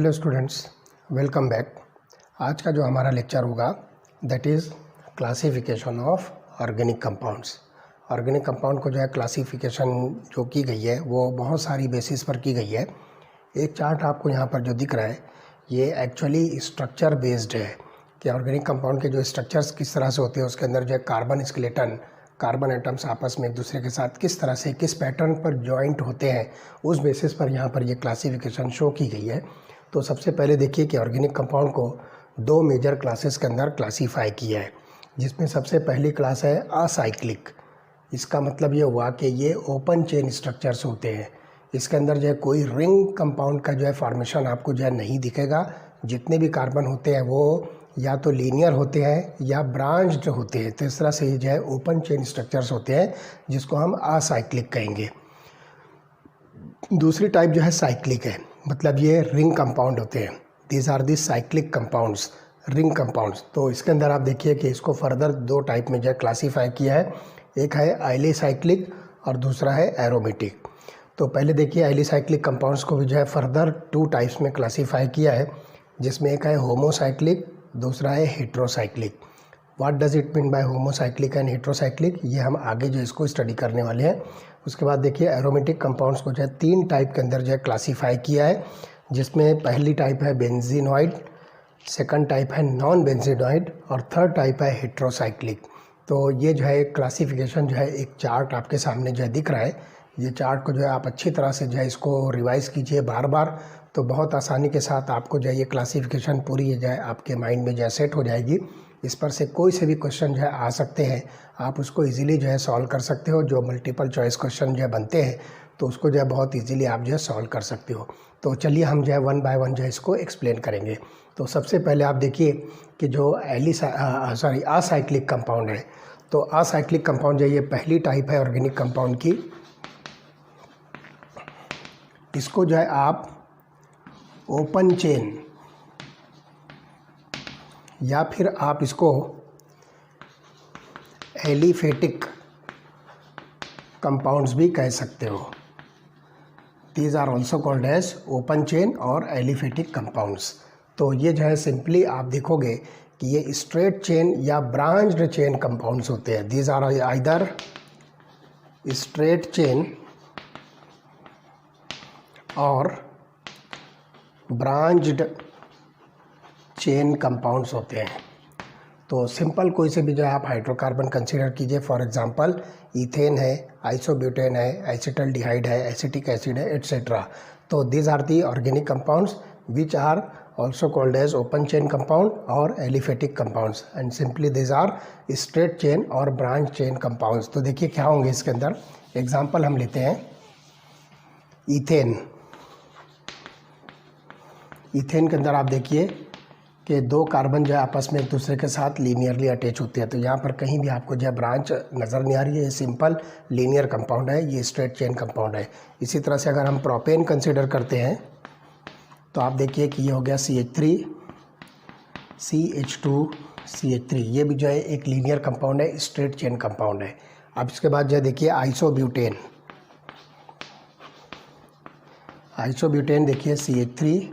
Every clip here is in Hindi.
Hello students, welcome back. आज का जो हमारा लेक्चर होगा that is classification of organic compounds. Organic compound को जो है क्लासिफिकेशन जो की गई है वो बहुत सारी बेसिस पर की गई है। एक चार्ट आपको यहाँ पर जो दिख रहा है ये एक्चुअली स्ट्रक्चर बेस्ड है कि ऑर्गेनिक कंपाउंड के जो स्ट्रक्चर्स किस तरह से होते हैं, उसके अंदर जो है कार्बन स्केलेटन, कार्बन एटम्स आपस में एक दूसरे के साथ किस तरह से किस पैटर्न पर जॉइंट होते हैं, उस बेसिस पर यहाँ पर ये क्लासिफिकेशन शो की गई है। तो सबसे पहले देखिए कि ऑर्गेनिक कंपाउंड को दो मेजर क्लासेस के अंदर क्लासीफाई किया है, जिसमें सबसे पहली क्लास है असाइक्लिक। इसका मतलब ये हुआ कि ये ओपन चेन स्ट्रक्चर्स होते हैं। इसके अंदर जो है कोई रिंग कंपाउंड का जो है फॉर्मेशन आपको जो है नहीं दिखेगा। जितने भी कार्बन होते हैं वो या तो लीनियर होते हैं या ब्रांच्ड होते हैं। तो इस तरह से जो है ओपन चेन स्ट्रक्चर्स होते हैं जिसको हम असाइक्लिक कहेंगे। दूसरी टाइप जो है साइक्लिक है, मतलब ये रिंग कंपाउंड होते हैं। These are the cyclic compounds, ring compounds. तो इसके अंदर आप देखिए कि इसको फर्दर दो टाइप में जो है क्लासीफाई किया है। एक है एलिसाइक्लिक और दूसरा है एरोमेटिक। तो पहले देखिए एलिसाइक्लिक कंपाउंड्स को भी जो है फर्दर टू टाइप्स में क्लासीफाई किया है, जिसमें एक है होमोसाइक्लिक, दूसरा है heterocyclic. What does it mean by homocyclic and heterocyclic, ये हम आगे जो इसको स्टडी करने वाले हैं। उसके बाद देखिए एरोमेटिक कंपाउंड्स को जो है तीन टाइप के अंदर जो है क्लासीफाई किया है, जिसमें पहली टाइप है बेंजीनॉइड, सेकंड टाइप है नॉन बेंजीनॉइड और थर्ड टाइप है हेट्रोसाइक्लिक। तो ये जो है क्लासीफिकेशन जो है एक चार्ट आपके सामने जो है दिख रहा है। ये चार्ट को जो है आप अच्छी तरह से जो है इसको रिवाइज़ कीजिए बार बार, तो बहुत आसानी के साथ आपको जो है ये क्लासिफिकेशन पूरी जो है आपके माइंड में जो है सेट हो जाएगी। इस पर से कोई से भी क्वेश्चन जो है आ सकते हैं, आप उसको इजीली जो है सॉल्व कर सकते हो। जो मल्टीपल चॉइस क्वेश्चन जो है बनते हैं तो उसको जो है बहुत इजीली आप जो है सॉल्व कर सकते हो। तो चलिए हम जो है वन बाय वन जो है इसको एक्सप्लेन करेंगे। तो सबसे पहले आप देखिए कि जो असाइक्लिक कंपाउंड है, तो असाइक्लिक कंपाउंड जो ये पहली टाइप है ऑर्गेनिक कंपाउंड की। इसको जो है आप ओपन चेन या फिर आप इसको एलिफेटिक कंपाउंड्स भी कह सकते हो। These are also called as open chain और एलिफेटिक कंपाउंड्स। तो ये जो है सिंपली आप देखोगे कि ये स्ट्रेट चेन या ब्रांच्ड चेन कंपाउंड्स होते हैं। These are either straight chain और ब्रांच्ड चेन कंपाउंड्स होते हैं। तो सिंपल कोई से भी जो है आप हाइड्रोकार्बन कंसीडर कीजिए। फॉर एग्जांपल इथेन है, आइसोब्यूटेन है, एसिटल्डिहाइड है, एसिटिक एसिड है, एट्सेट्रा। तो these are the organic compounds which are also called as open chain compound or aliphatic compounds and simply these are straight chain or branch chain compounds. तो देखिए क्या होंगे इसके अंदर। एग्जाम्पल हम लेते हैं इथेन। इथेन के अंदर आप देखिए कि दो कार्बन जो है आपस में एक दूसरे के साथ लीनियरली अटैच होते हैं। तो यहाँ पर कहीं भी आपको जो है ब्रांच नज़र नहीं आ रही है। ये सिंपल लीनियर कंपाउंड है, ये स्ट्रेट चेन कंपाउंड है। इसी तरह से अगर हम प्रोपेन कंसीडर करते हैं तो आप देखिए कि ये हो गया CH3 CH2 CH3। ये भी जो है एक लीनियर कंपाउंड है, स्ट्रेट चेन कंपाउंड है। अब इसके बाद जो है देखिए आइसोब्यूटेन। आइसोब्यूटेन देखिए CH3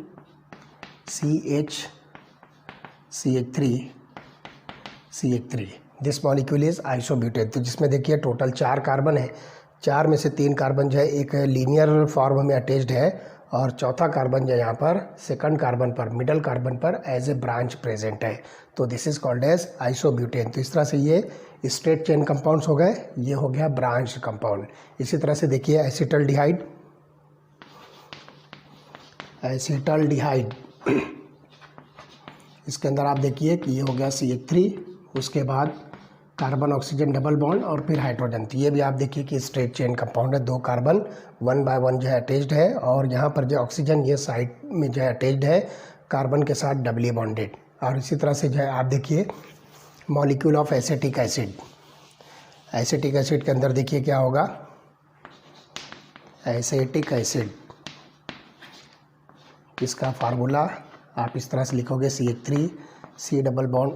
CH3 this molecule is isobutane. तो जिसमें देखिए टोटल 4 कार्बन है। 4 में से 3 कार्बन जो है एक लीनियर फॉर्म में अटैच्ड है और चौथा कार्बन जो है यहाँ पर सेकंड कार्बन पर, मिडल कार्बन पर एज ए ब्रांच प्रेजेंट है। तो this is called as isobutane. तो इस तरह से ये स्ट्रेट चेन कंपाउंड्स हो गए, ये हो गया ब्रांच कंपाउंड। इसी तरह से देखिए एसिटल्डिहाइड। इसके अंदर आप देखिए कि ये हो गया CH3, उसके बाद कार्बन ऑक्सीजन डबल बॉन्ड और फिर हाइड्रोजन। तो ये भी आप देखिए कि स्ट्रेट चेन कंपाउंड है। 2 कार्बन 1 बाय 1 जो है अटैच्ड है और यहाँ पर जो ऑक्सीजन ये साइड में जो है अटैच्ड है कार्बन के साथ डबली बॉन्डेड। और इसी तरह से जो है आप देखिए molecule of acetic acid. Acetic acid के अंदर देखिए क्या होगा, एसिटिक एसिड, इसका फार्मूला आप इस तरह से लिखोगे CH3 C double bond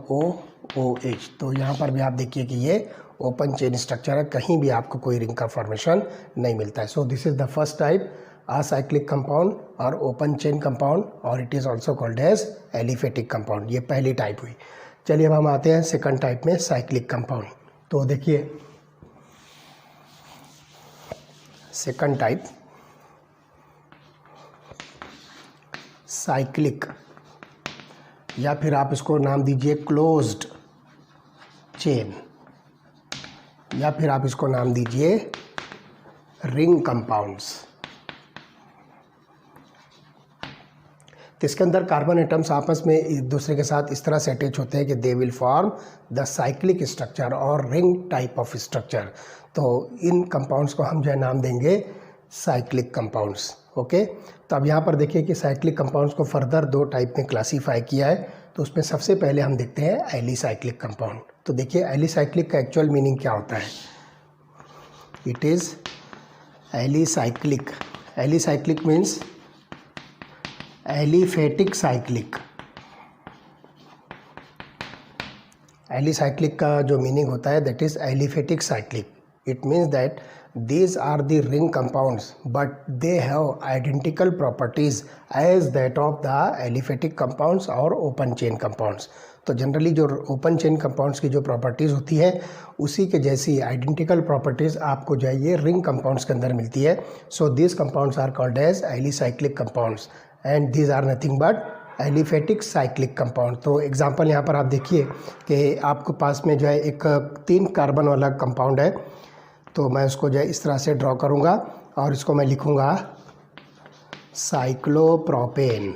OOH। तो यहाँ पर भी आप देखिए कि ये ओपन चेन स्ट्रक्चर है, कहीं भी आपको कोई रिंग का फॉर्मेशन नहीं मिलता है। So this is the first type acyclic compound और ओपन चेन कंपाउंड, और it is also called as aliphatic compound. ये पहली टाइप हुई। चलिए अब हम आते हैं सेकंड टाइप में, साइक्लिक कंपाउंड। तो देखिए सेकंड टाइप साइक्लिक, या फिर आप इसको नाम दीजिए क्लोज्ड चेन, या फिर आप इसको नाम दीजिए रिंग कंपाउंड्स। तो इसके अंदर कार्बन एटम्स आपस में एक दूसरे के साथ इस तरह से अटैच होते हैं कि they will form the cyclic structure और रिंग टाइप ऑफ स्ट्रक्चर। तो इन कंपाउंड्स को हम जो है नाम देंगे साइक्लिक कंपाउंड्स। ओके, तो अब यहाँ पर देखिए कि साइक्लिक कंपाउंड्स को फर्दर दो टाइप में क्लासीफाई किया है। तो उसमें सबसे पहले हम देखते हैं एलिसाइक्लिक कंपाउंड। तो देखिए एलिसाइक्लिक का एक्चुअल मीनिंग क्या होता है। It is alicyclic, alicyclic means aliphatic cyclic. Alicyclic का जो मीनिंग होता है that is aliphatic cyclic. It means that these are the ring compounds but they have identical properties as that of the aliphatic compounds और open chain compounds। तो जनरली जो ओपन चेन कंपाउंड्स की जो प्रॉपर्टीज़ होती है उसी के जैसी आइडेंटिकल प्रॉपर्टीज़ आपको जो है ये रिंग कंपाउंड्स के अंदर मिलती है। So this compounds are called as alicyclic compounds and these are nothing but aliphatic cyclic compound. तो एग्जांपल यहाँ पर आप देखिए कि आपके पास में जो है एक 3 कार्बन वाला कंपाउंड है। तो मैं उसको जो है इस तरह से ड्रॉ करूँगा और इसको मैं लिखूँगा साइक्लोप्रोपेन।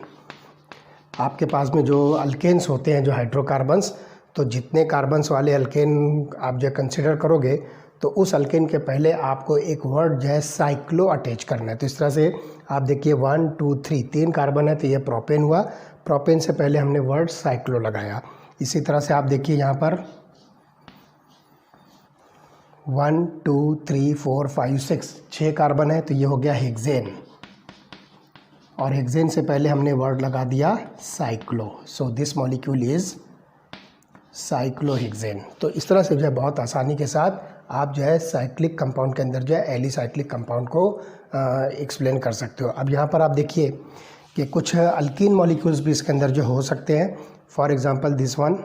आपके पास में जो अल्केन्स होते हैं, जो हाइड्रोकार्बन्स, तो जितने कार्बन्स वाले अल्केन आप जो कंसिडर करोगे तो उस अल्केन के पहले आपको एक वर्ड जो है साइक्लो अटैच करना है। तो इस तरह से आप देखिए 1 2 3 कार्बन है तो ये प्रोपेन हुआ। प्रोपेन से पहले हमने वर्ड साइक्लो लगाया। इसी तरह से आप देखिए यहाँ पर 1 2 3 4 5 6 कार्बन है तो ये हो गया हेक्सेन, और हेक्सेन से पहले हमने वर्ड लगा दिया cyclo. So this molecule is cyclohexane. तो इस तरह से जो है बहुत आसानी के साथ आप जो है साइक्लिक कंपाउंड के अंदर जो है एलिसाइक्लिक कंपाउंड को एक्सप्लेन कर सकते हो। अब यहाँ पर आप देखिए कि कुछ अल्कीन मॉलिक्यूल्स भी इसके अंदर जो हो सकते हैं। फॉर एग्जांपल दिस वन,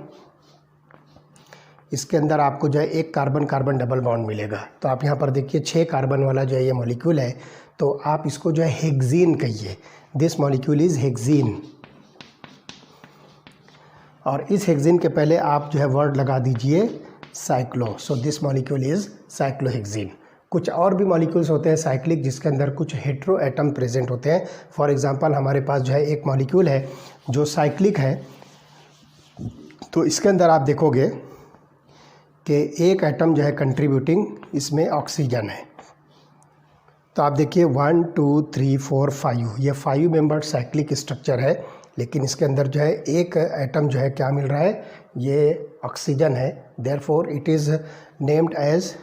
इसके अंदर आपको जो है एक कार्बन कार्बन डबल बॉन्ड मिलेगा। तो आप यहाँ पर देखिए 6 कार्बन वाला जो है ये मॉलिक्यूल है, तो आप इसको जो है हेक्सीन कहिए। दिस मॉलिक्यूल इज़ हेक्सीन, और इस हेक्सीन के पहले आप जो है वर्ड लगा दीजिए cyclo. So this molecule is cyclohexene. कुछ और भी मॉलिक्यूल्स होते हैं साइक्लिक जिसके अंदर कुछ हेट्रो एटम प्रेजेंट होते हैं। फॉर एग्जांपल हमारे पास जो है एक मॉलिक्यूल है जो साइक्लिक है, तो इसके अंदर आप देखोगे कि एक एटम जो है कंट्रीब्यूटिंग, इसमें ऑक्सीजन है। तो आप देखिए 1 2 3 4 5, ये 5 मेंबर्ड साइक्लिक स्ट्रक्चर है, लेकिन इसके अंदर जो है एक एटम जो है क्या मिल रहा है, ये ऑक्सीजन है। Therefore it is named as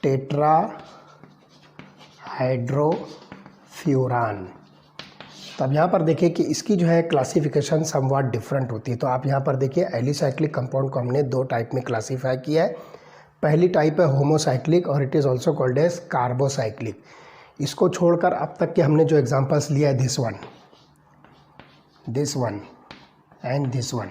tetrahydrofuran. तो अब यहाँ पर देखिए कि इसकी जो है क्लासिफिकेशन समवाट डिफरेंट होती है। तो आप यहाँ पर देखिए एलिसाइक्लिक कंपाउंड को हमने 2 टाइप में क्लासीफाई किया है। पहली टाइप है होमोसाइक्लिक और it is also called as carbocyclic. इसको छोड़कर अब तक के हमने जो एग्जांपल्स लिया है this one and this one,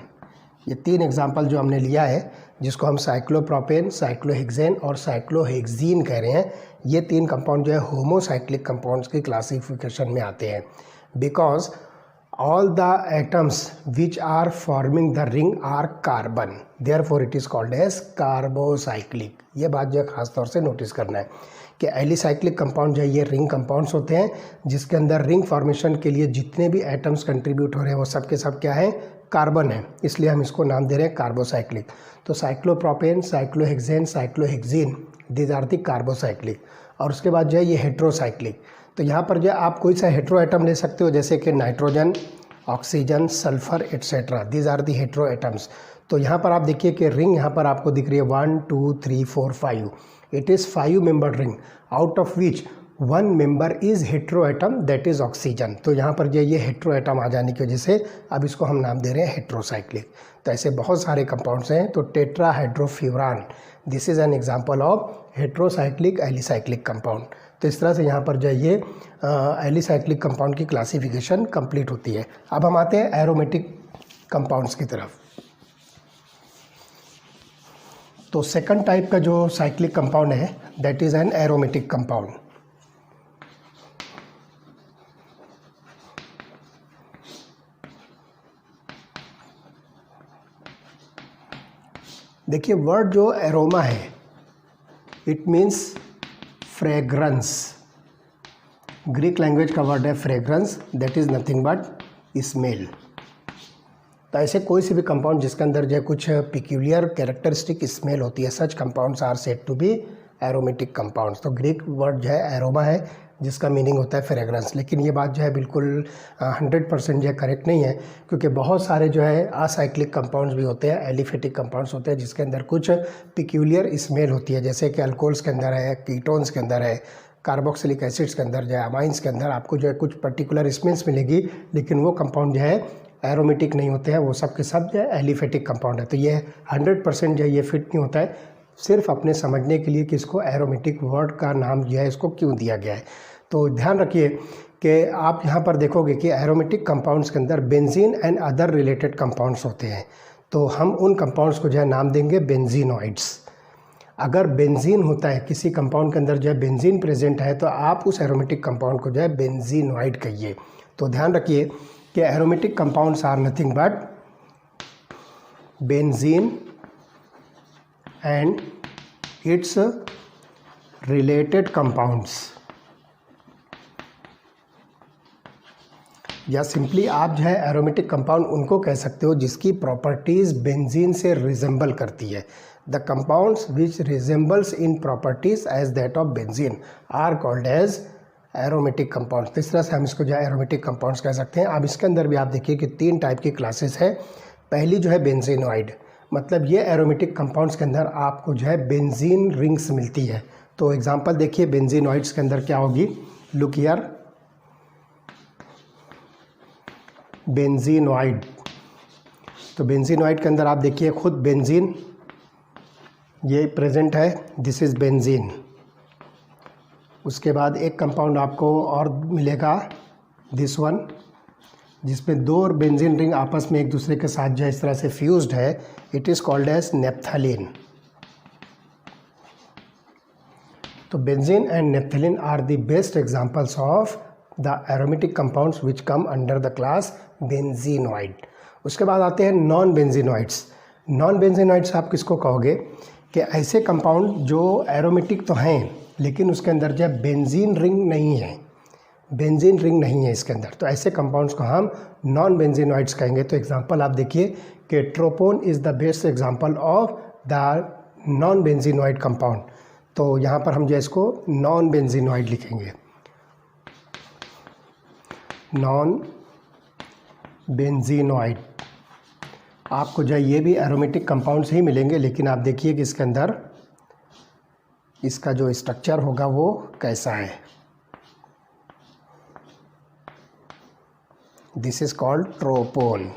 ये 3 एग्जांपल जो हमने लिया है जिसको हम साइक्लोप्रोपेन, साइक्लोहेक्सेन और साइक्लोहेक्सीन कह रहे हैं, ये 3 कंपाउंड जो है होमोसाइक्लिक कंपाउंड्स की क्लासिफिकेशन में आते हैं। Because all the atoms which are forming the ring are carbon, therefore it is called as carbocyclic। ये बात जो है खास तौर से नोटिस करना है कि एलिसाइक्लिक कंपाउंड जो है ये रिंग कंपाउंड्स होते हैं जिसके अंदर रिंग फॉर्मेशन के लिए जितने भी एटम्स कंट्रीब्यूट हो रहे हैं वो सब के सब क्या है, कार्बन है, इसलिए हम इसको नाम दे रहे हैं कार्बोसाइक्लिक। तो cyclopropane, cyclohexane, cyclohexene, these are the carbocyclic. और उसके बाद जो है ये हेट्रोसाइक्लिक। तो यहाँ पर जो आप कोई सा हेट्रो एटम ले सकते हो, जैसे कि nitrogen, oxygen, sulphur etcetera, these are the hetero atoms. तो यहाँ पर आप देखिए कि रिंग यहाँ पर आपको दिख रही है 1 2 3 4 5। It is 5 member ring out of which 1 member is hetero atom, that is oxygen. तो यहाँ पर जो ये हेट्रो एटम आ जाने की वजह से अब इसको हम नाम दे रहे हैं हेट्रोसाइक्लिक। तो ऐसे बहुत सारे कंपाउंड्स हैं। तो tetrahydrofuran, this is an example of heterocyclic alicyclic compound. तो इस तरह से यहाँ पर जो है ये एलिसाइक्लिक कंपाउंड की क्लासिफिकेशन कंप्लीट होती है। अब हम आते हैं एरोमेटिक कंपाउंड्स की तरफ। तो सेकंड टाइप का जो साइक्लिक कंपाउंड है that is an aromatic compound. देखिए वर्ड जो एरोमा है it means fragrance. Greek language का वर्ड है fragrance, that is nothing but smell. तो ऐसे कोई सी भी कंपाउंड जिसके अंदर जो है कुछ पिक्यूलियर कैरेक्टरिस्टिक स्मेल होती है, such compounds are said to be aromatic compounds. तो ग्रीक वर्ड जो है एरोमा है जिसका मीनिंग होता है फ्रेग्रेंस। लेकिन ये बात जो है बिल्कुल 100% जो है करेक्ट नहीं है, क्योंकि बहुत सारे जो है असाइक्लिक कंपाउंड्स भी होते हैं, एलिफेटिक कंपाउंड्स होते हैं जिसके अंदर कुछ पिक्यूलियर स्मेल होती है, जैसे कि अल्कोहल्स के अंदर है, कीटोन्स के अंदर है, कार्बोक्सिलिक एसिड्स के अंदर जो है, अमाइंस के अंदर आपको जो है कुछ पर्टिकुलर स्मेल्स मिलेगी, लेकिन वो कंपाउंड जो है एरोमेटिक नहीं होते हैं, वो सब के सब जो है एलिफेटिक कंपाउंड है। तो ये 100% जो है ये फिट नहीं होता है, सिर्फ अपने समझने के लिए कि इसको एरोमेटिक वर्ड का नाम जो है इसको क्यों दिया गया है। तो ध्यान रखिए कि आप यहाँ पर देखोगे कि एरोमेटिक कंपाउंड्स के अंदर benzene and other related compounds होते हैं, तो हम उन कंपाउंड्स को जो है नाम देंगे बेंजीनॉइड्स। अगर बेंजीन होता है किसी कंपाउंड के अंदर जो है बेंजीन प्रेजेंट है तो आप उस एरोमेटिक कंपाउंड को जो है बेंजीनॉइड कहिए। तो ध्यान रखिए कि aromatic compounds are nothing but benzene and its related compounds, या सिंपली आप जो है एरोमेटिक कंपाउंड उनको कह सकते हो जिसकी प्रॉपर्टीज़ बेंजीन से रिजेंबल करती है। The compounds which resembles in properties as that of benzene are called as aromatic compounds. इस तरह से हम इसको जो है एरोमेटिक कंपाउंड्स कह सकते हैं। अब इसके अंदर भी आप देखिए कि 3 टाइप की क्लासेस है। पहली जो है बेंजीनॉइड, मतलब ये एरोमेटिक कंपाउंड्स के अंदर आपको जो है बेंजीन रिंग्स मिलती है। तो एग्जांपल देखिए बेंजीनॉइड्स के अंदर क्या होगी, लुक हियर, बेंजीनॉइड। तो बेंजीनॉइड के अंदर आप देखिए खुद बेंजीन ये प्रेजेंट है, दिस इज़ बेंजीन। उसके बाद एक कंपाउंड आपको और मिलेगा, दिस वन, जिसमें 2 बेंजीन रिंग आपस में एक दूसरे के साथ जो है इस तरह से फ्यूज्ड है, it is called as naphthalene. तो benzene and naphthalene are the best examples of the aromatic compounds which come under the class benzenoid. उसके बाद आते हैं नॉन बेंजीनॉइड्स। नॉन बेंजीनॉइड्स आप किसको कहोगे कि ऐसे कंपाउंड जो एरोमेटिक तो हैं लेकिन उसके अंदर जो है बेंजीन रिंग नहीं है, बेंजीन रिंग नहीं है इसके अंदर, तो ऐसे कंपाउंड्स को हम नॉन बेंजीनॉइड्स कहेंगे। तो एग्जांपल आप देखिए कि tropone is the best example of the non benzenoid compound. तो यहाँ पर हम जो इसको नॉन बेंजीनॉइड लिखेंगे, नॉन बेंजीनॉइड। आपको जो है ये भी एरोमेटिक कंपाउंड्स ही मिलेंगे, लेकिन आप देखिए कि इसके अंदर इसका जो स्ट्रक्चर होगा वो कैसा है। This is called tropone,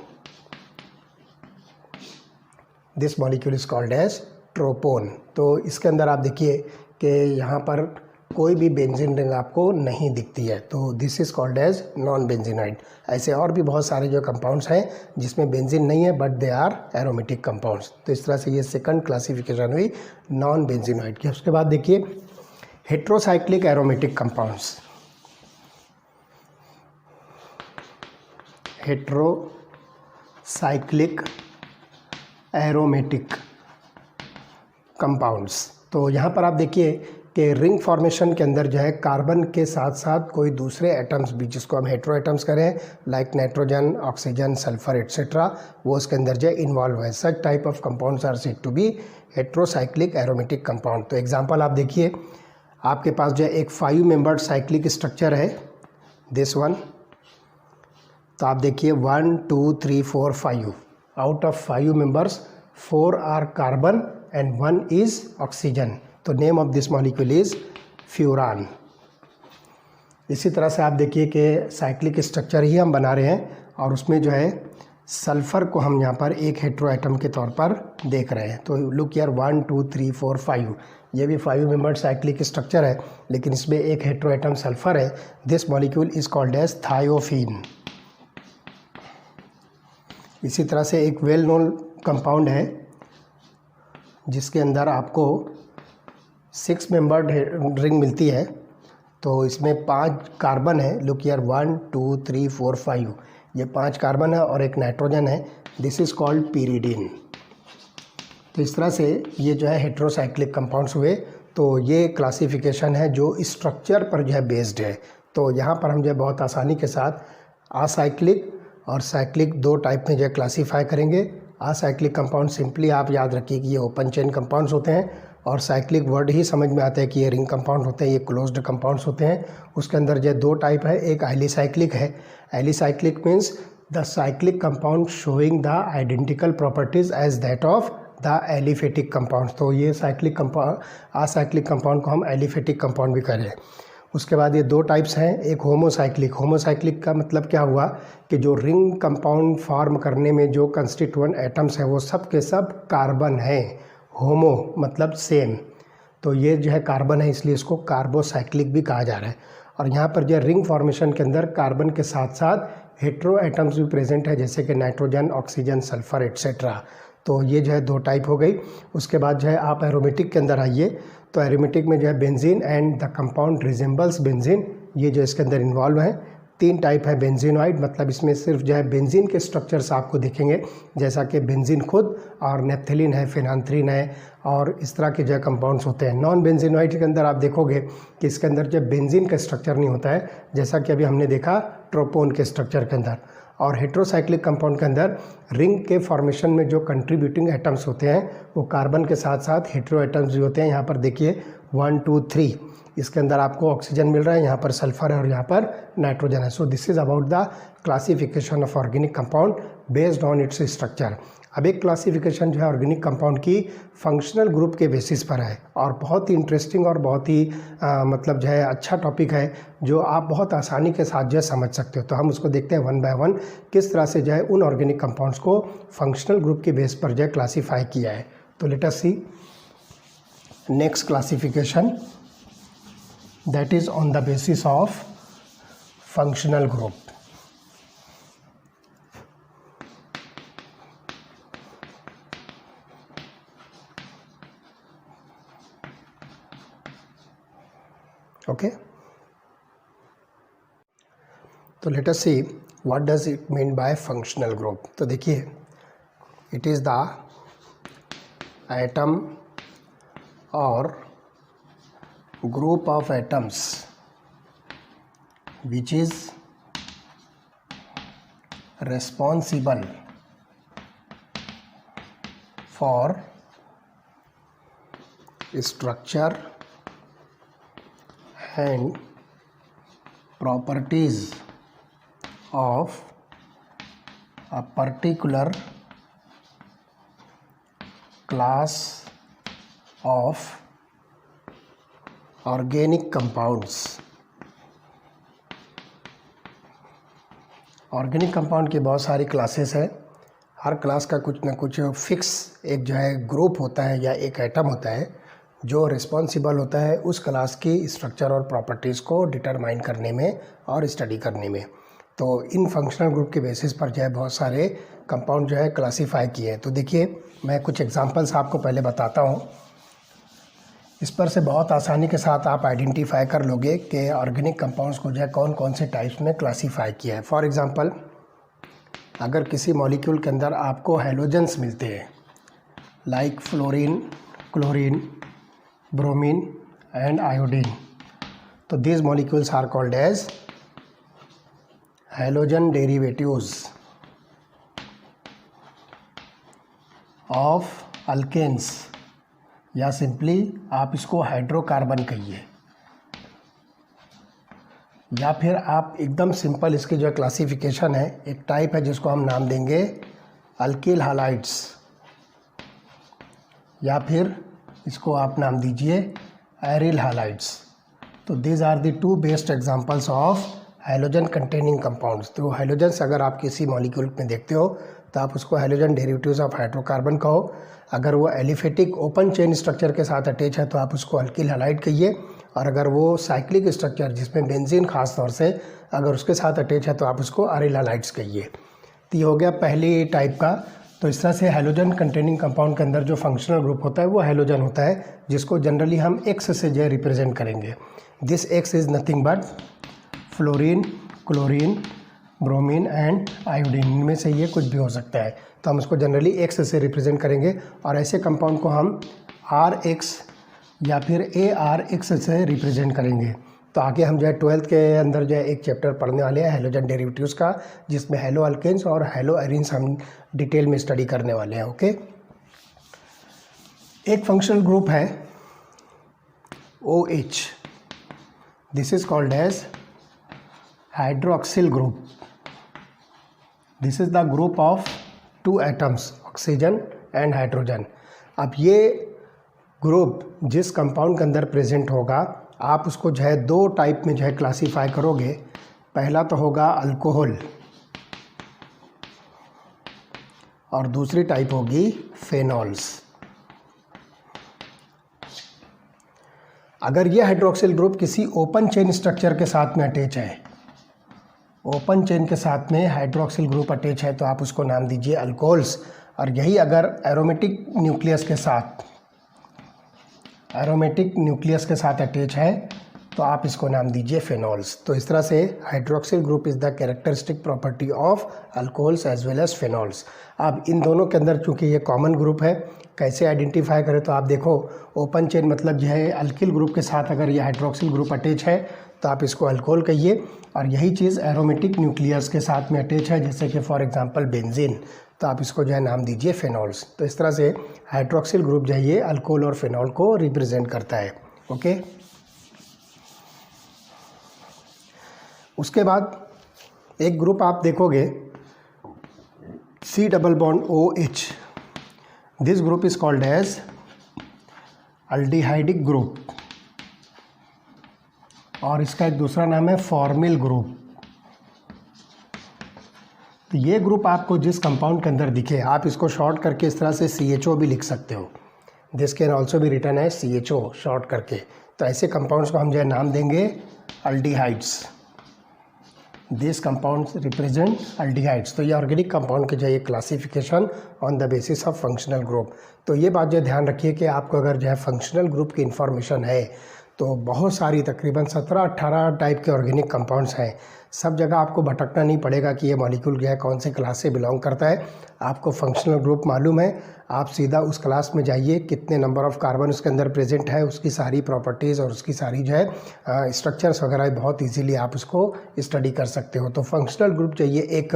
this molecule is called as tropone. तो इसके अंदर आप देखिए कि यहाँ पर कोई भी बेंजीन रिंग आपको नहीं दिखती है, तो this is called as non benzenoid. ऐसे और भी बहुत सारे जो कंपाउंड्स हैं जिसमें बेंजीन नहीं है but they are aromatic compounds. तो इस तरह से ये सेकंड क्लासिफिकेशन हुई नॉन बेंजीनॉइड की। उसके बाद देखिए heterocyclic aromatic compounds. Heterocyclic aromatic compounds, तो यहाँ पर आप देखिए कि रिंग फॉर्मेशन के अंदर जो है कार्बन के साथ साथ कोई दूसरे एटम्स भी, जिसको हम हेट्रो एटम्स करें, like nitrogen, oxygen, sulphur etcetera, वो उसके अंदर जो है इन्वॉल्व है। Such type of compounds are said to be heterocyclic aromatic compound. तो एग्जांपल आप देखिए, आपके पास जो है एक 5 मेंबर्ड साइक्लिक स्ट्रक्चर है, दिस वन। तो आप देखिए 1 2 3 4 5, out of 5 members 4 are carbon and 1 is oxygen. तो name of this molecule is furan. इसी तरह से आप देखिए कि साइक्लिक स्ट्रक्चर ही हम बना रहे हैं और उसमें जो है सल्फ़र को हम यहाँ पर एक हेट्रो एटम के तौर पर देख रहे हैं। तो लुक हियर 1 2 3 4 5, ये भी 5 मेंबर्ड साइक्लिक स्ट्रक्चर है, लेकिन इसमें एक हेटेरोएटम सल्फर है. This molecule is called as thiophene. इसी तरह से एक वेल नोन कंपाउंड है जिसके अंदर आपको 6 मेंबर्ड रिंग मिलती है. तो इसमें 5 कार्बन है. Look here 1 2 3 4 5. ये 5 कार्बन है और एक नाइट्रोजन है. This is called pyridine. तो इस तरह से ये जो है हेटेरोसाइक्लिक कंपाउंड्स हुए. तो ये क्लासिफिकेशन है जो स्ट्रक्चर पर जो है बेस्ड है. तो यहाँ पर हम जो है बहुत आसानी के साथ असाइक्लिक और साइक्लिक 2 टाइप में जो है क्लासीफाई करेंगे. असाइक्लिक कंपाउंड सिंपली आप याद रखिए कि ये ओपन चेन कंपाउंड्स होते हैं, और साइक्लिक वर्ड ही समझ में आता है कि ये रिंग कंपाउंड होते हैं, ये क्लोज्ड कंपाउंड्स होते हैं. उसके अंदर जो 2 टाइप है. एक एलिसाइक्लिक है. Alicyclic means the cyclic compound showing the identical properties as that of the aliphatic compound. तो ये साइक्लिक कंपाउंड, असाइक्लिक कंपाउंड को हम एलिफेटिक कंपाउंड भी करें. उसके बाद ये 2 टाइप्स हैं. एक होमोसाइक्लिक. होमोसाइक्लिक का मतलब क्या हुआ कि जो रिंग कंपाउंड फॉर्म करने में जो कंस्टिट्यूएंट एटम्स हैं वो सब के सब कार्बन हैं. होमो मतलब सेम. तो ये जो है कार्बन है, इसलिए इसको कार्बोसाइक्लिक भी कहा जा रहा है. और यहाँ पर जो रिंग फॉर्मेशन के अंदर कार्बन के साथ साथ हेट्रो एटम्स भी प्रेजेंट है, जैसे कि नाइट्रोजन, ऑक्सीजन, सल्फर एट्सेट्रा. तो ये जो है 2 टाइप हो गई. उसके बाद जो है आप एरोमेटिक के अंदर आइए. तो एरोमेटिक में जो है benzene and the compound resembles benzene, ये जो इसके अंदर इन्वॉल्व हैं. 3 टाइप है बेंजीनॉइड, मतलब इसमें सिर्फ जो है बेंजीन के स्ट्रक्चर्स आपको दिखेंगे, जैसा कि बेंजीन खुद, और नेप्थलीन है, फिनांथ्रीन है, और इस तरह के जो है कंपाउंड्स होते हैं. नॉन बेंजीनॉइड के अंदर आप देखोगे कि इसके अंदर जो बेंजीन का स्ट्रक्चर नहीं होता है, जैसा कि अभी हमने देखा ट्रोपोन के स्ट्रक्चर के अंदर. और हेटेरोसाइक्लिक कंपाउंड के अंदर रिंग के फॉर्मेशन में जो कंट्रीब्यूटिंग एटम्स होते हैं वो कार्बन के साथ साथ हेटेरो एटम्स भी होते हैं. यहाँ पर देखिए 1 2 3. इसके अंदर आपको ऑक्सीजन मिल रहा है, यहाँ पर सल्फर है और यहाँ पर नाइट्रोजन है. So this is about the classification of organic compound based on its structure. अब एक क्लासिफिकेशन जो है ऑर्गेनिक कंपाउंड की फंक्शनल ग्रुप के बेसिस पर है, और बहुत ही इंटरेस्टिंग और बहुत ही मतलब जो है अच्छा टॉपिक है जो आप बहुत आसानी के साथ जो है समझ सकते हो. तो हम उसको देखते हैं 1 बाय 1 किस तरह से जो है उन ऑर्गेनिक कंपाउंड्स को फंक्शनल ग्रुप के बेस पर जो है क्लासीफाई किया है. तो let us see next classification, that is on the basis of functional group. Okay, तो let us see what does it mean by functional group. तो देखिए, it is the atom or group of atoms which is responsible for structure and properties of a particular class of organic compounds. Organic compound की बहुत सारी क्लासेस हैं. हर क्लास का कुछ ना कुछ फिक्स एक जो है ग्रुप होता है या एक एटम होता है जो रिस्पॉन्सिबल होता है उस क्लास की स्ट्रक्चर और प्रॉपर्टीज़ को डिटरमाइन करने में और स्टडी करने में. तो इन फंक्शनल ग्रुप के बेसिस पर जो है बहुत सारे कंपाउंड जो है क्लासीफाई किए हैं. तो देखिए, मैं कुछ एग्जांपल्स आपको पहले बताता हूँ. इस पर से बहुत आसानी के साथ आप आइडेंटिफाई कर लोगे कि ऑर्गेनिक कंपाउंड्स को जो है कौन कौन से टाइप्स में क्लासीफाई किया है. फॉर एग्जांपल, अगर किसी मॉलिक्यूल के अंदर आपको हैलोजेंस मिलते हैं like fluorine, chlorine, bromine and iodine, तो these molecules are called as halogen derivatives of alkanes, या सिंपली आप इसको हाइड्रोकार्बन कहिए, या फिर आप एकदम सिंपल इसकी जो क्लासिफिकेशन है, एक टाइप है जिसको हम नाम देंगे अल्किल हालाइड्स, या फिर इसको आप नाम दीजिए एरिल हालाइड्स. तो these are the 2 best examples of halogen containing compounds. तो हैलोजेंस अगर आप किसी मॉलिक्यूल में देखते हो तो आप उसको हैलोजन डेरिवेटिव्स ऑफ हाइड्रोकार्बन कहो। अगर वो एलिफेटिक ओपन चेन स्ट्रक्चर के साथ अटैच है तो आप उसको अल्किल हैलाइड कहिए, और अगर वो साइक्लिक स्ट्रक्चर जिसमें बेंजीन खास तौर से अगर उसके साथ अटैच है तो आप उसको अरिल हैलाइड्स कहिए। तो ये हो गया पहली टाइप का। तो इस तरह से हैलोजन कंटेनिंग कंपाउंड के अंदर जो फंक्शनल ग्रुप होता है वो हैलोजन होता है, जिसको जनरली हम एक्स से जो रिप्रेजेंट करेंगे। This x is nothing but fluorine, chlorine, bromine and iodine, इनमें से ये कुछ भी हो सकता है। तो हम उसको जनरली एक्स से रिप्रेजेंट करेंगे, और ऐसे कंपाउंड को हम आर एक्स या फिर ए आर एक्स से रिप्रेजेंट करेंगे। तो आगे हम जो है 12th के अंदर जो है एक चैप्टर पढ़ने वाले हैं हैलोजन डेरिवेटिव्स का, जिसमें हैलो अल्केन्स और हैलो एरिन्स हम डिटेल में स्टडी करने वाले हैं। ओके, एक फंक्शनल ग्रुप है OH, this is called as hydroxyl group. This is the group of 2 atoms, oxygen and hydrogen. अब ये ग्रुप जिस कंपाउंड के अंदर प्रेजेंट होगा आप उसको जो है 2 टाइप में जो है क्लासीफाई करोगे। पहला तो होगा अल्कोहल और दूसरी टाइप होगी फेनॉल्स। अगर ये हाइड्रोक्सिल ग्रुप किसी ओपन चेन स्ट्रक्चर के साथ में अटैच है, ओपन चेन के साथ में हाइड्रोक्सिल ग्रुप अटैच है तो आप उसको नाम दीजिए अल्कोहल्स। और यही अगर एरोमेटिक न्यूक्लियस के साथ अटैच है तो आप इसको नाम दीजिए फेनॉल्स। तो इस तरह से hydroxyl group is the characteristic property of alcohols as well as phenols. अब इन दोनों के अंदर चूंकि ये कॉमन ग्रुप है, कैसे आइडेंटिफाई करें? तो आप देखो ओपन चेन मतलब जो है अल्किल ग्रुप के साथ अगर ये हाइड्रोक्सिल ग्रुप अटैच है तो आप इसको अल्कोहल कहिए, और यही चीज़ एरोमेटिक न्यूक्लियस के साथ में अटैच है जैसे कि फॉर एग्जांपल बेंजीन, तो आप इसको जो है नाम दीजिए फेनॉल्स। तो इस तरह से हाइड्रोक्सिल ग्रुप जो है ये अल्कोहल और फेनॉल को रिप्रेजेंट करता है। ओके, उसके बाद एक ग्रुप आप देखोगे C double bond OH, this group is called as aldehydic group, और इसका एक दूसरा नाम है फॉर्मिल ग्रुप। तो ये ग्रुप आपको जिस कंपाउंड के अंदर दिखे आप इसको शॉर्ट करके इस तरह से CHO भी लिख सकते हो। दिस कैन ऑल्सो भी रिटन है CHO शॉर्ट करके। तो ऐसे कंपाउंड्स को हम जो है नाम देंगे aldehydes. This compounds represent aldehydes. तो ये ऑर्गेनिक कंपाउंड के जो है classification on the basis of functional group. तो ये बात जो ध्यान रखिए कि आपको अगर जो है फंक्शनल ग्रुप की इन्फॉर्मेशन है तो बहुत सारी तकरीबन 17-18 टाइप के ऑर्गेनिक कंपाउंड्स हैं। सब जगह आपको भटकना नहीं पड़ेगा कि ये मॉलिक्यूल जो है कौन से क्लास से बिलोंग करता है। आपको फंक्शनल ग्रुप मालूम है, आप सीधा उस क्लास में जाइए, कितने नंबर ऑफ़ कार्बन उसके अंदर प्रेजेंट है, उसकी सारी प्रॉपर्टीज़ और उसकी सारी जो है स्ट्रक्चर्स वगैरह बहुत इजीली आप उसको स्टडी कर सकते हो। तो फंक्शनल ग्रुप जो ये एक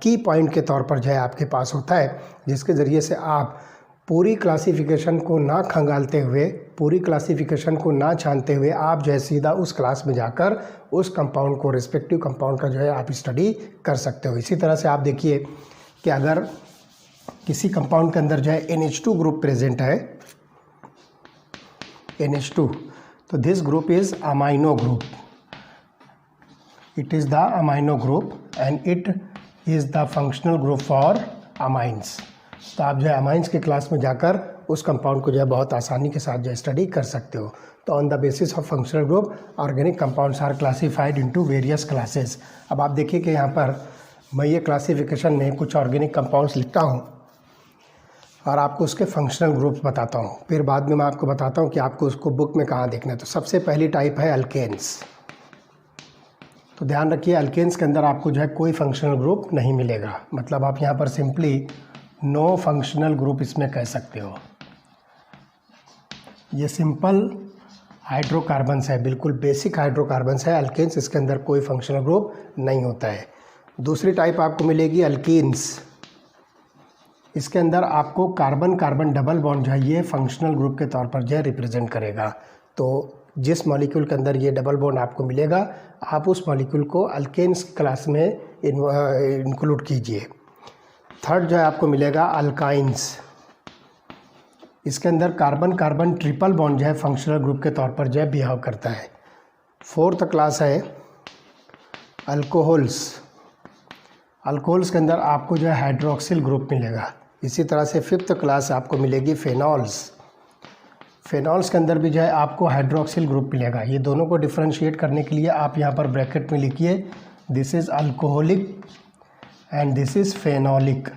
की पॉइंट के तौर पर जो है आपके पास होता है, जिसके ज़रिए से आप पूरी क्लासिफिकेशन को ना खंगालते हुए, पूरी क्लासिफिकेशन को ना छानते हुए आप जो है सीधा उस क्लास में जाकर उस कंपाउंड को, रिस्पेक्टिव कंपाउंड का जो है आप स्टडी कर सकते हो। इसी तरह से आप देखिए कि अगर किसी कंपाउंड के अंदर जो है NH2 ग्रुप प्रेजेंट है, NH2, तो this group is amino group. It is the amino group and it is the functional group for amines. तो आप जो है अमाइंस के क्लास में जाकर उस कंपाउंड को जो है बहुत आसानी के साथ जो है स्टडी कर सकते हो। तो on the basis of functional group organic compounds are classified into various classes. अब आप देखिए कि यहाँ पर मैं ये क्लासिफिकेशन में कुछ ऑर्गेनिक कंपाउंड्स लिखता हूँ और आपको उसके फंक्शनल ग्रुप्स बताता हूँ, फिर बाद में मैं आपको बताता हूँ कि आपको उसको बुक में कहाँ देखना है। तो सबसे पहली टाइप है अल्केन्स। तो ध्यान रखिए अल्केन्स के अंदर आपको जो है कोई फंक्शनल ग्रुप नहीं मिलेगा, मतलब आप यहाँ पर सिंपली नो फंक्शनल ग्रुप इसमें कह सकते हो। ये सिंपल हाइड्रोकार्बन्स है, बिल्कुल बेसिक हाइड्रोकार्बन्स है अल्केन्स, इसके अंदर कोई फंक्शनल ग्रुप नहीं होता है। दूसरी टाइप आपको मिलेगी अल्कीन्स। इसके अंदर आपको कार्बन कार्बन डबल बॉन्ड जो है ये फंक्शनल ग्रुप के तौर पर जो है रिप्रेजेंट करेगा। तो जिस मॉलिक्यूल के अंदर ये डबल बॉन्ड आपको मिलेगा आप उस मॉलिक्यूल को अल्केन्स क्लास में इंक्लूड कीजिए। थर्ड जो है आपको मिलेगा अल्काइंस। इसके अंदर कार्बन कार्बन ट्रिपल बॉन्ड जो है फंक्शनल ग्रुप के तौर पर जो है बिहेव करता है। फोर्थ क्लास है अल्कोहल्स। अल्कोहल्स के अंदर आपको जो है हाइड्रोक्सिल ग्रुप मिलेगा। इसी तरह से 5th क्लास आपको मिलेगी फेनॉल्स। फेनॉल्स के अंदर भी जो है आपको हाइड्रोक्सिल ग्रुप मिलेगा। ये दोनों को डिफ्रेंशिएट करने के लिए आप यहाँ पर ब्रैकेट में लिखिए, this is alcoholic and this is phenolic.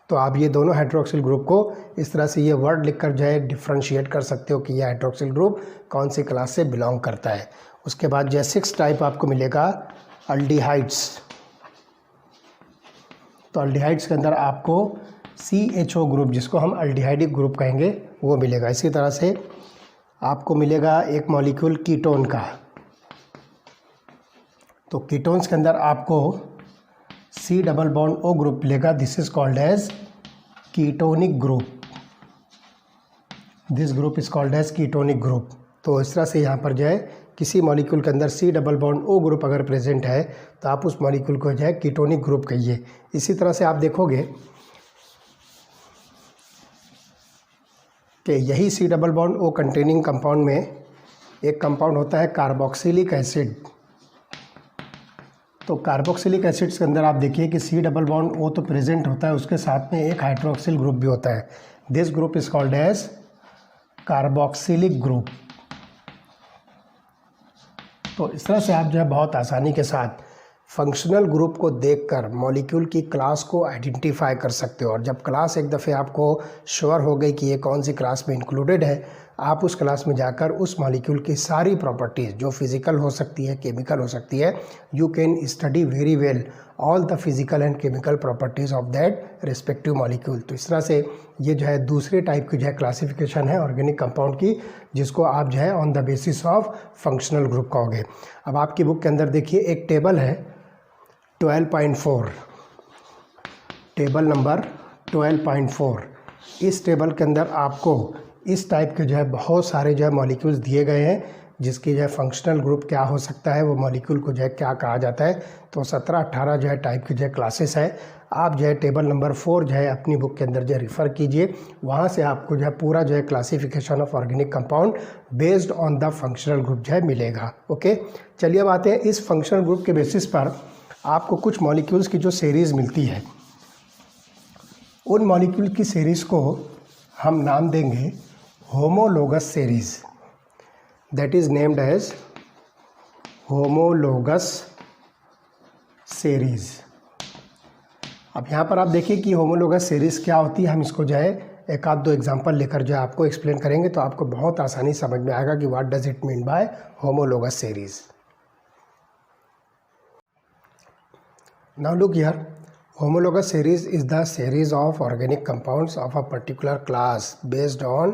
तो आप ये दोनों हाइड्रोक्सिल ग्रुप को इस तरह से ये वर्ड लिखकर जो है डिफ्रेंशिएट कर सकते हो कि ये हाइड्रोक्सिल ग्रुप कौन सी क्लास से बिलोंग करता है। उसके बाद जो है 6th टाइप आपको मिलेगा अल्डिहाइड्स। तो अल्डिहाइड्स के अंदर आपको CHO ग्रुप, जिसको हम अल्डिहाइडिक ग्रुप कहेंगे, वो मिलेगा। इसी तरह से आपको मिलेगा एक मॉलिक्यूल कीटोन का। तो कीटोन्स के अंदर आपको C double bond O group मिलेगा। This is called as ketonic group. This group is called as ketonic group. तो इस तरह से यहाँ पर जो है किसी मॉलिक्यूल के अंदर C double bond O group अगर प्रेजेंट है तो आप उस मॉलिक्यूल को जो है कीटोनिक ग्रुप कहिए। इसी तरह से आप देखोगे कि यही C double bond O containing compound में एक कंपाउंड होता है कार्बोक्सिलिक एसिड। तो कार्बोक्सिलिक एसिड्स के अंदर आप देखिए कि C डबल बॉन्ड O तो प्रेजेंट होता है, उसके साथ में एक हाइड्रोक्सिल ग्रुप भी होता है। This group is called as carboxylic group. तो इस तरह से आप जो है बहुत आसानी के साथ फंक्शनल ग्रुप को देखकर मॉलिक्यूल की क्लास को आइडेंटिफाई कर सकते हो। और जब क्लास एक दफ़े आपको श्योर हो गई कि ये कौन सी क्लास में इंक्लूडेड है, आप उस क्लास में जाकर उस मॉलिक्यूल की सारी प्रॉपर्टीज़, जो फिज़िकल हो सकती है, केमिकल हो सकती है, you can study very well all the physical and chemical properties of that respective molecule. तो इस तरह से ये जो है दूसरे टाइप की जो है क्लासिफिकेशन है ऑर्गेनिक कंपाउंड की, जिसको आप जो है on the basis of functional group कहोगे। अब आपकी बुक के अंदर देखिए एक टेबल है 12.4, टेबल नंबर 12.4। इस टेबल के अंदर आपको इस टाइप के जो है बहुत सारे जो है मॉलिक्यूल्स दिए गए हैं, जिसकी जो है फंक्शनल ग्रुप क्या हो सकता है, वो मॉलिक्यूल को जो है क्या कहा जाता है। तो 17-18 जो है टाइप की जो है क्लासेस है। आप जो है टेबल नंबर 4 जो है अपनी बुक के अंदर जो है रिफ़र कीजिए, वहाँ से आपको जो है पूरा जो है classification of organic compound based on the functional group जो है मिलेगा। ओके, चलिए अब आते हैं इस फंक्शनल ग्रुप के बेसिस पर आपको कुछ मॉलिक्यूल्स की जो सीरीज़ मिलती है, उन मॉलिक्यूल की सीरीज़ को हम नाम देंगे homologous series. That is named as homologous series. अब यहाँ पर आप देखिए कि होमोलोगस सीरीज़ क्या होती है। हम इसको जो है एक आध दो एग्जांपल लेकर जो है आपको एक्सप्लेन करेंगे, तो आपको बहुत आसानी समझ में आएगा कि what does it mean by homologous series. Now look here, homologous series is the series of organic compounds of a particular class based on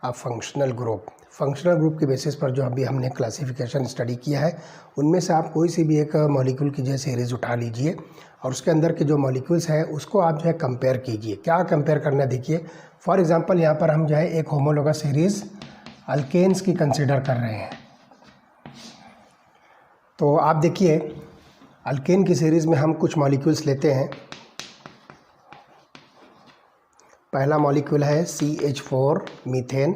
a functional group। Functional group के बेसिस पर जो अभी हमने क्लासिफिकेशन स्टडी किया है, उनमें से आप कोई सी भी एक मॉलिक्यूल की जो सीरीज़ उठा लीजिए और उसके अंदर के जो मॉलिक्यूल्स हैं उसको आप जो है कंपेयर कीजिए। क्या कंपेयर करना है देखिए। फॉर एग्जांपल यहाँ पर हम जो है एक होमोलोगस सीरीज़ अल्केन्स की कंसिडर कर रहे हैं। तो आप देखिए अल्केन की सीरीज़ में हम कुछ मॉलिक्यूल्स लेते हैं। पहला मॉलिक्यूल है CH4 मीथेन,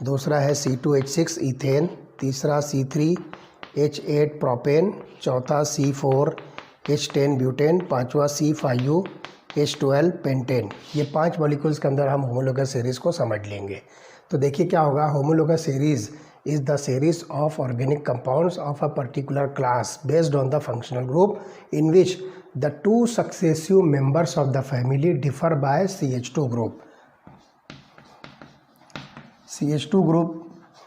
दूसरा है C2H6 ईथेन, तीसरा C3H8 प्रोपेन, चौथा C4H10 ब्यूटेन, पांचवा C5H12 पेंटेन। ये 5 मॉलिक्यूल्स के अंदर हम होमोलोगस सीरीज़ को समझ लेंगे। तो देखिए क्या होगा, homologous series is the series of organic compounds of a particular class based on the functional group in which the two successive members of the family differ by CH2 group। CH2 group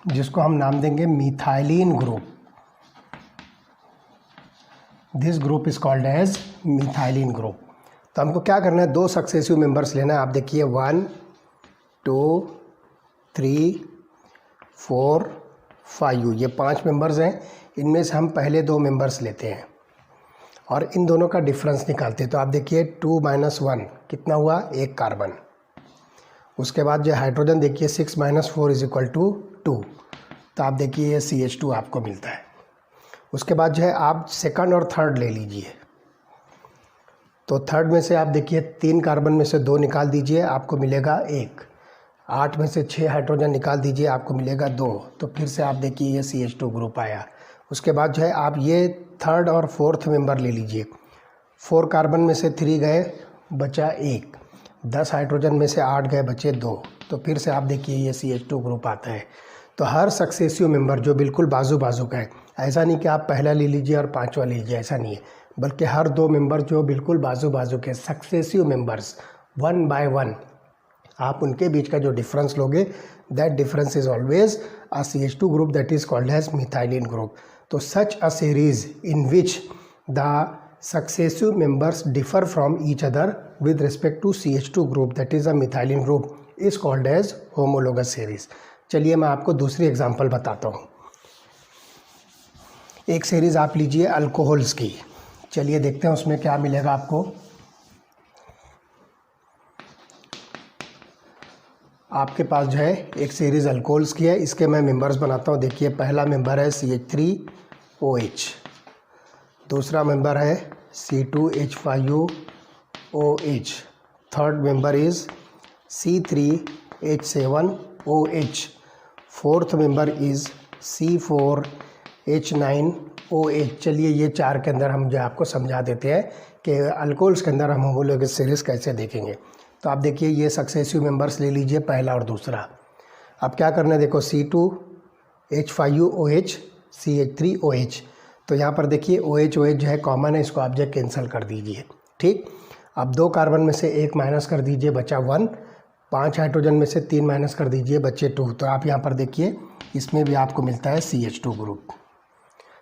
जिसको हम नाम देंगे methylene group. This group is called as methylene group. तो हमको क्या करना है, 2 सक्सेसिव मेंबर्स लेना है। आप देखिए 1 2 3 4 5, ये 5 मेंबर्स हैं। इनमें से हम पहले 2 मेंबर्स लेते हैं और इन दोनों का डिफरेंस निकालते हैं। तो आप देखिए 2 - 1 कितना हुआ, 1 कार्बन। उसके बाद जो हाइड्रोजन देखिए 6 - 4 = 2। तो आप देखिए ये CH2 आपको मिलता है। उसके बाद जो है आप सेकंड और थर्ड ले लीजिए। तो थर्ड में से आप देखिए 3 कार्बन में से 2 निकाल दीजिए, आपको मिलेगा 1। 8 में से 6 हाइड्रोजन निकाल दीजिए, आपको मिलेगा 2। तो फिर से आप देखिए ये CH2 ग्रुप आया। उसके बाद जो है आप ये थर्ड और फोर्थ मेंबर ले लीजिए। 4 कार्बन में से 3 गए, बचा 1। 10 हाइड्रोजन में से 8 गए, बचे 2। तो फिर से आप देखिए ये CH2 ग्रुप आता है। तो हर सक्सेसिव मेंबर जो बिल्कुल बाजू बाजू का है, ऐसा नहीं कि आप पहला ले लीजिए और पांचवा ले लीजिए, ऐसा नहीं है, बल्कि हर 2 मेंबर जो बिल्कुल बाजू बाजू के सक्सेसिव मेंबर्स 1 बाय 1, आप उनके बीच का जो डिफरेंस लोगे, that difference is always a CH2 group that is called as methylene group. तो such a series in which the successive members differ from each other with respect to CH2 group that is a methylene group is called as homologous series। चलिए मैं आपको दूसरी एग्जांपल बताता हूँ। एक सीरीज़ आप लीजिए अल्कोहल्स की। चलिए देखते हैं उसमें क्या मिलेगा आपको। आपके पास जो है एक सीरीज़ अल्कोहल्स की है, इसके मैं मेंबर्स बनाता हूँ। देखिए पहला मेंबर है CH3OH, दूसरा मेंबर है C2H5OH, third member is C3H7OH, fourth member is C4H9OH। चलिए ये 4 के अंदर हम जो आपको समझा देते हैं कि अल्कोहल्स के अंदर हम होमोलोगस सीरीज़ कैसे देखेंगे। तो आप देखिए ये सक्सेसिव मेंबर्स ले लीजिए, पहला और दूसरा। अब क्या करना है, देखो C2H5OH CH3OH, तो यहाँ पर देखिए OH OH जो है कॉमन है, इसको आप जो कैंसिल कर दीजिए। ठीक, अब 2 कार्बन में से 1 माइनस कर दीजिए, बचा 1। 5 हाइड्रोजन में से 3 माइनस कर दीजिए, बचे 2। तो आप यहाँ पर देखिए इसमें भी आपको मिलता है CH2 ग्रुप।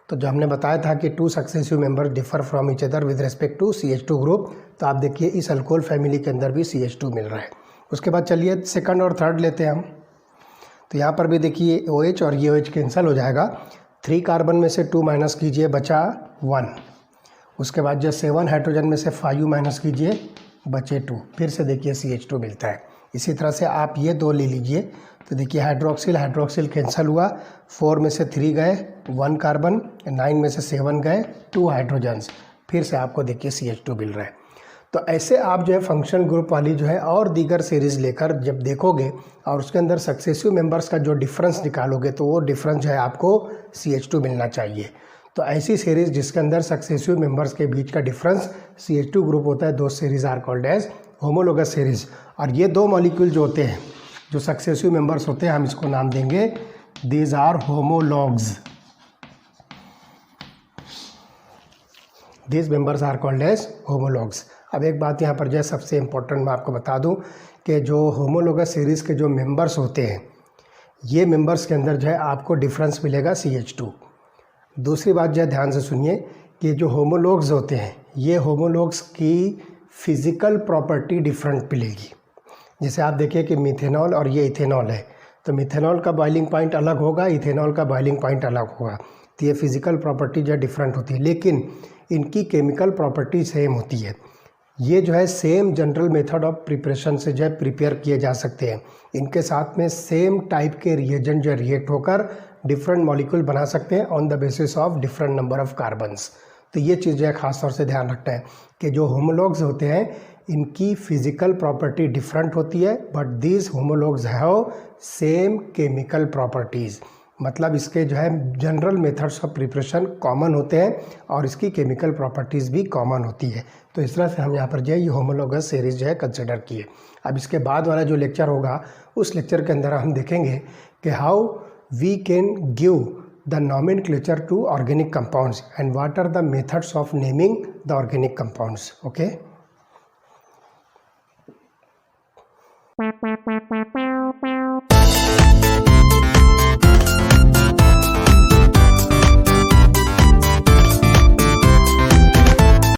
तो जो हमने बताया था कि 2 successive member differ from each other with respect to CH2 group, तो आप देखिए इस अल्कोहल फैमिली के अंदर भी CH2 मिल रहा है। उसके बाद चलिए सेकंड और थर्ड लेते हैं हम। तो यहाँ पर भी देखिए OH और ये OH कैंसिल हो जाएगा। 3 कार्बन में से 2 माइनस कीजिए, बचा 1। उसके बाद जो 7 हाइड्रोजन में से 5 माइनस कीजिए, बचे 2। फिर से देखिए CH2 मिलता है। इसी तरह से आप ये 2 ले लीजिए। तो देखिए हाइड्रोक्सिल कैंसिल हुआ, 4 में से 3 गए, 1 कार्बन, 9 में से 7 गए, 2 हाइड्रोजन्स। फिर से आपको देखिए CH2 मिल रहा है। तो ऐसे आप जो है फंक्शनल ग्रुप वाली जो है और दीगर सीरीज़ लेकर जब देखोगे और उसके अंदर सक्सेसिव मेंबर्स का जो डिफरेंस निकालोगे, तो वो डिफरेंस जो है आपको CH2 मिलना चाहिए। तो ऐसी सीरीज़ जिसके अंदर सक्सेसिव मेंबर्स के बीच का डिफरेंस CH2 ग्रुप होता है, 2 series are called as homologous series. और ये 2 मॉलिक्यूल जो होते हैं, जो सक्सेसिव मेंबर्स होते हैं, हम इसको नाम देंगे these are homologues. These members are called as homologues. अब एक बात यहाँ पर जो है सबसे इम्पोर्टेंट मैं आपको बता दूँ कि जो होमोलोगस सीरीज़ के जो मेंबर्स होते हैं, ये मेंबर्स के अंदर जो है आपको डिफरेंस मिलेगा CH2। दूसरी बात जो है ध्यान से सुनिए कि जो होमोलॉग्स होते हैं, ये होमोलॉग्स की फिज़िकल प्रॉपर्टी डिफरेंट मिलेगी। जैसे आप देखिए कि मिथेनॉल और ये इथेनॉल है, तो मिथेनॉल का बॉइलिंग पॉइंट अलग होगा, इथेनॉल का बॉइलिंग पॉइंट अलग होगा। तो ये फिज़िकल प्रॉपर्टी जो है डिफरेंट होती है, लेकिन इनकी केमिकल प्रॉपर्टी सेम होती है। ये जो है same general method of preparation से जो है प्रिपेयर किए जा सकते हैं। इनके साथ में सेम टाइप के रिएजेंट जो रिएक्ट होकर डिफरेंट मॉलिक्यूल बना सकते हैं on the basis of different number of carbons. तो ये चीज़ जो है ख़ास तौर से ध्यान रखना है कि जो होमोलॉग्स होते हैं, इनकी फिज़िकल प्रॉपर्टी डिफरेंट होती है, but these homologues have same chemical properties. मतलब इसके जो है general methods of preparation common होते हैं और इसकी केमिकल प्रॉपर्टीज़ भी कॉमन होती है। तो इस तरह से हम यहाँ पर जो है ये होमोलॉगस सीरीज़ जो है कंसिडर किए। अब इसके बाद वाला जो लेक्चर होगा, उस लेक्चर के अंदर हम देखेंगे कि how we can give the nomenclature to organic compounds and what are the methods of naming the organic compounds. Okay.